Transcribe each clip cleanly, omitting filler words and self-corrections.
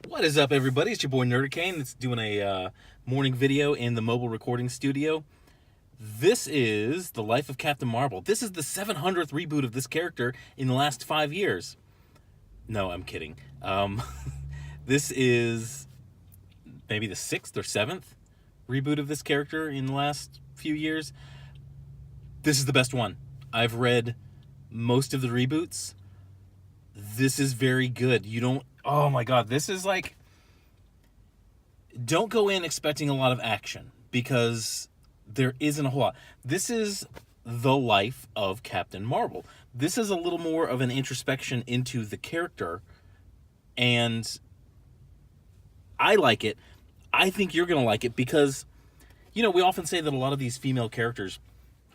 What is up, everybody? It's your boy Nerdicane. It's doing a morning video in the mobile recording studio. This is the life of Captain Marvel. This is the 700th reboot of this character in the last 5 years. No, I'm kidding. This is maybe the 6th or 7th reboot of this character in the last few years. This is the best one. I've read most of the reboots. This is very good. Oh my god, this is like, don't go in expecting a lot of action because there isn't a whole lot. This is the life of Captain Marvel. This is a little more of an introspection into the character, and I like it. I think you're going to like it because, we often say that a lot of these female characters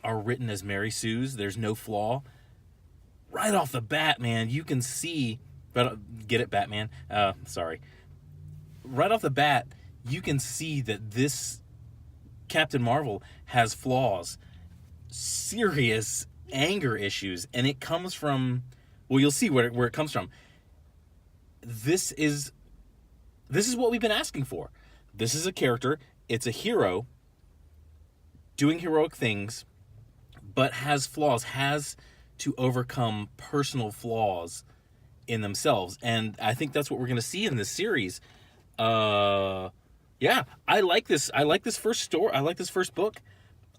are written as Mary Sue's. There's no flaw. Right off the bat, man, you can see, get it, Batman? Sorry. Right off the bat, you can see that this Captain Marvel has flaws, serious anger issues, and it comes from, well, you'll see where it comes from. This is what we've been asking for. This is a character, it's a hero doing heroic things, but has flaws, has to overcome personal flaws in themselves. And I think that's what we're going to see in this series. Yeah, I like this. I like this first story. I like this first book.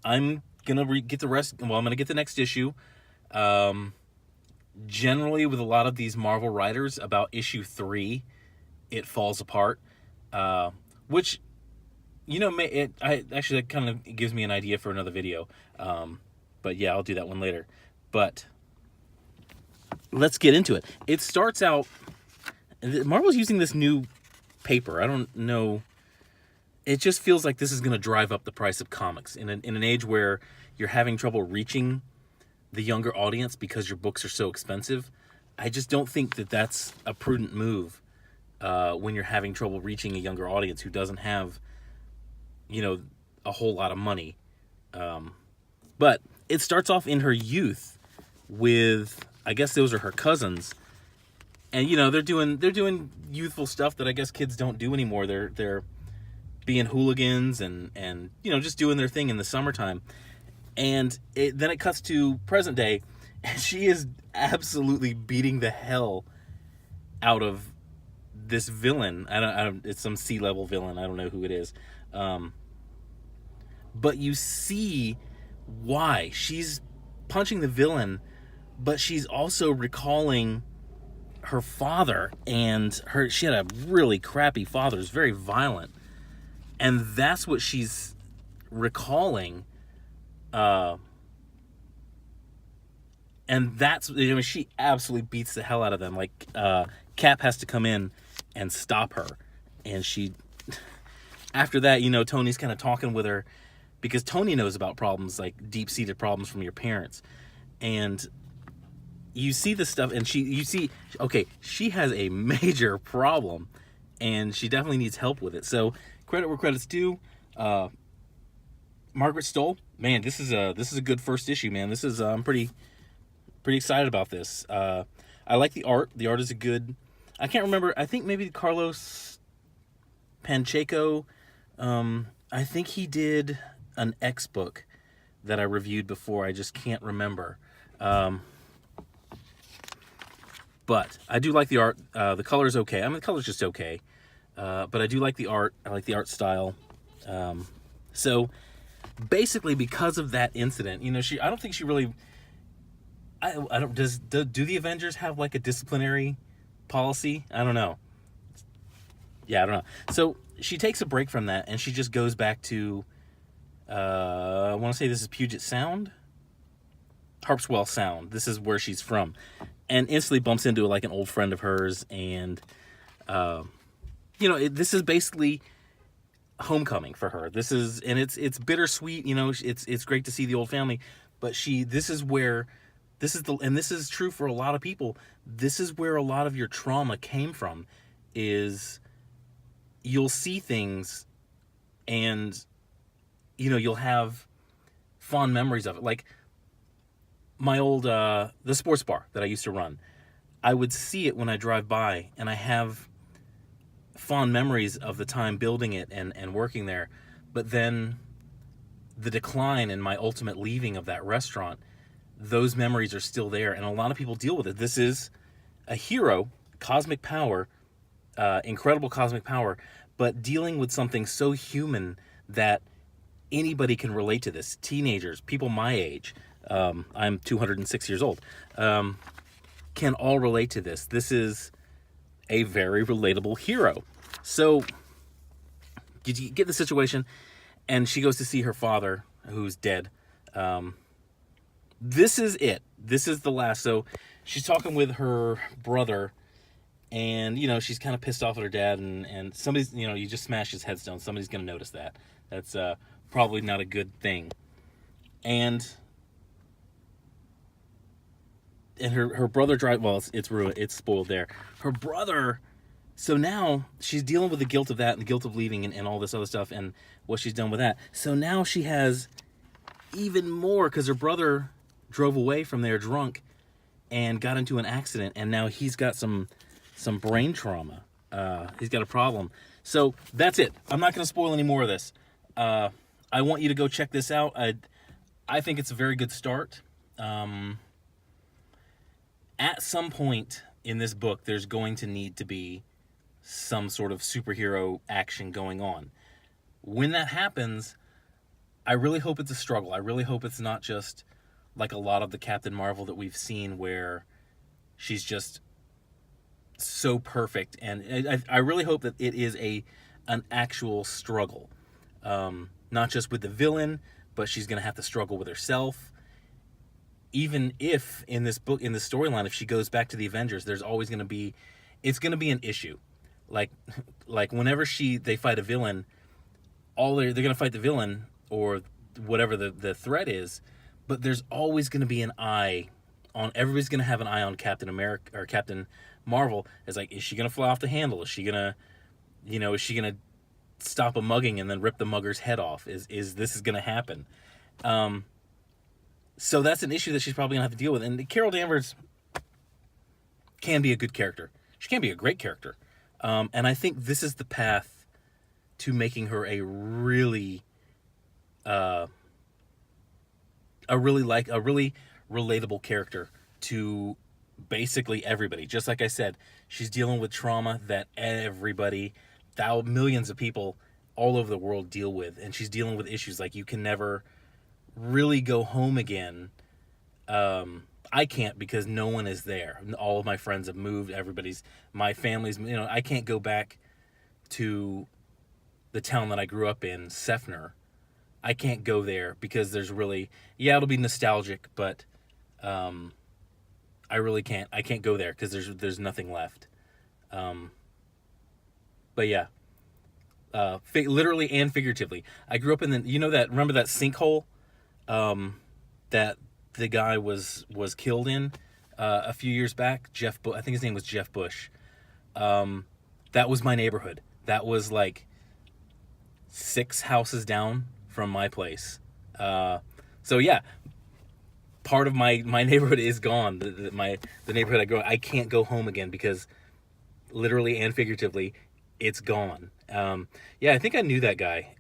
I'm going to get the rest. Well, I'm going to get the next issue. Generally, with a lot of these Marvel writers, about issue 3, it falls apart. Which, that kind of gives me an idea for another video. But yeah, I'll do that one later. But let's get into it. It starts out, Marvel's using this new paper. I don't know. It just feels like this is going to drive up the price of comics in an age where you're having trouble reaching the younger audience because your books are so expensive. I just don't think that that's a prudent move when you're having trouble reaching a younger audience who doesn't have, a whole lot of money. But it starts off in her youth with, I guess those are her cousins, and they're doing youthful stuff that I guess kids don't do anymore. They're being hooligans and just doing their thing in the summertime. And then it cuts to present day, and she is absolutely beating the hell out of this villain. I don't. It's some C-level villain. I don't know who it is. But you see why she's punching the villain, but she's also recalling her father, and she had a really crappy father. It was very violent, and that's what she's recalling. And that's, she absolutely beats the hell out of them. Like, Cap has to come in and stop her, and she, after that, Tony's kind of talking with her because Tony knows about problems, like deep-seated problems from your parents. And you see this stuff, and okay, she has a major problem, and she definitely needs help with it. So, credit where credit's due. Margaret Stohl, man, this is a good first issue, man. This is, I'm pretty excited about this. I like the art. The art is a good. I can't remember. I think maybe Carlos Pacheco. I think he did an X book that I reviewed before. I just can't remember. But I do like the art. The color's okay. The color's just okay. But I do like the art. I like the art style. So basically, because of that incident, I don't think she really. I don't. Do the Avengers have like a disciplinary policy? I don't know. Yeah, I don't know. So she takes a break from that, and she just goes back to. I want to say this is Puget Sound, Harpswell Sound. This is where she's from, and instantly bumps into like an old friend of hers, and this is basically homecoming for her. This is, and it's bittersweet. It's great to see the old family, but this is true for a lot of people. This is where a lot of your trauma came from. Is you'll see things, and you'll have fond memories of it. Like my old the sports bar that I used to run. I would see it when I drive by, and I have fond memories of the time building it and working there. But then the decline and my ultimate leaving of that restaurant, those memories are still there. And a lot of people deal with it. This is a hero, cosmic power, incredible cosmic power, but dealing with something so human that anybody can relate to this. Teenagers, people my age, I'm 206 years old, can all relate to this. This is a very relatable hero. So you get the situation, and she goes to see her father, who's dead. This is it. This is the last. So she's talking with her brother, and, she's kind of pissed off at her dad, and somebody's, you just smash his headstone. Somebody's going to notice that. That's probably not a good thing. And her brother it's ruined. It's spoiled there. Her brother, so now she's dealing with the guilt of that and the guilt of leaving and all this other stuff and what she's done with that. So now she has even more, because her brother drove away from there drunk and got into an accident, and now he's got some brain trauma. He's got a problem. So that's it. I'm not going to spoil any more of this. I want you to go check this out. I think it's a very good start. At some point in this book, there's going to need to be some sort of superhero action going on. When that happens, I really hope it's a struggle. I really hope it's not just like a lot of the Captain Marvel that we've seen, where she's just so perfect. And I really hope that it is an actual struggle. Not just with the villain, but she's going to have to struggle with herself. Even if in this book, in the storyline, if she goes back to the Avengers, there's always going to be, it's going to be an issue. Like whenever they fight a villain, they're going to fight the villain or whatever the threat is, but there's always going to be an eye on, everybody's going to have an eye on Captain America or Captain Marvel. It's like, is she going to fly off the handle? Is she going to, stop a mugging and then rip the mugger's head off? Is this going to happen? So that's an issue that she's probably gonna have to deal with. And Carol Danvers can be a good character. She can be a great character. And I think this is the path to making her a really relatable character to basically everybody. Just like I said, she's dealing with trauma that everybody, millions of people all over the world deal with, and she's dealing with issues like, you can never really go home again. I can't, because no one is there. All of my friends have moved. My family's, I can't go back to the town that I grew up in, Sefner. I can't go there because there's really, it'll be nostalgic, but I really can't. I can't go there because there's nothing left. But yeah, literally and figuratively. I grew up in remember that sinkhole that the guy was killed in a few years back? I think his name was Jeff Bush. That was my neighborhood. That was like 6 houses down from my place. So yeah, part of my neighborhood is gone. The neighborhood I grew up, I can't go home again because literally and figuratively, it's gone. I think I knew that guy.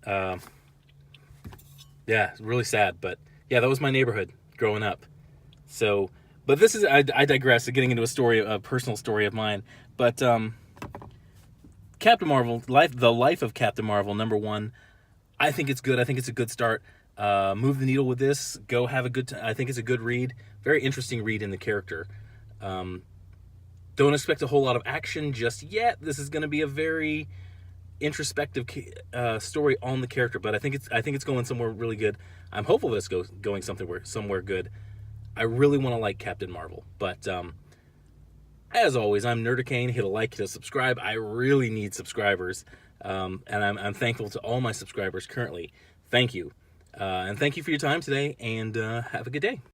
Yeah, really sad, but yeah, that was my neighborhood growing up. So, but this is, I digress, getting into a personal story of mine. But Captain Marvel, the life of Captain Marvel, #1. I think it's good. I think it's a good start. Move the needle with this. Go have a good time. I think it's a good read. Very interesting read in the character. Don't expect a whole lot of action just yet. This is going to be a very introspective story on the character, but I think it's going somewhere really good. I'm hopeful that it's going somewhere good. I really want to like Captain Marvel, but as always, I'm Nerdicane. Hit a like, hit a subscribe. I really need subscribers, and I'm thankful to all my subscribers currently. Thank you, and thank you for your time today, and have a good day.